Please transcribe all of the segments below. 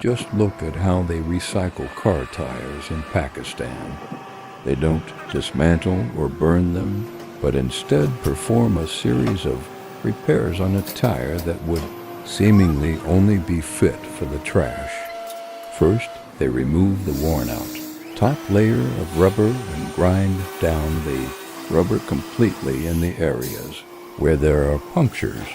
Just look at how they recycle car tires in Pakistan. They don't dismantle or burn them, but instead perform a series of repairs on a tire that would seemingly only be fit for the trash. First, they remove the worn-out top layer of rubber and grind down the rubber completely in the areas where there are punctures.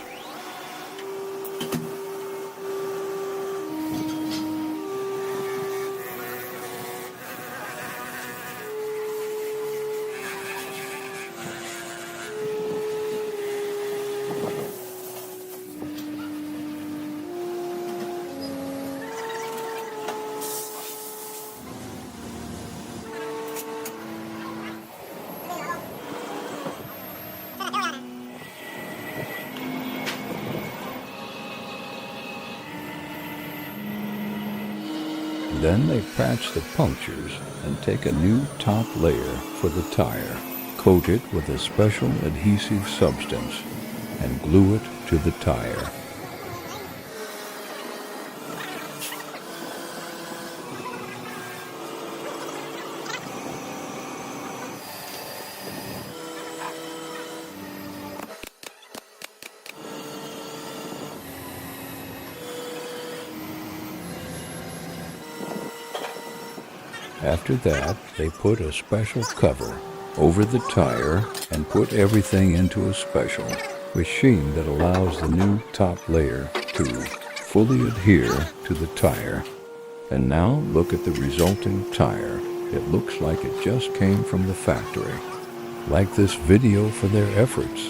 Then they patch the punctures and take a new top layer for the tire, coat it with a special adhesive substance, and glue it to the tire. After that, they put a special cover over the tire and put everything into a special machine that allows the new top layer to fully adhere to the tire. And now look at the resulting tire. It looks like it just came from the factory. Like this video for their efforts.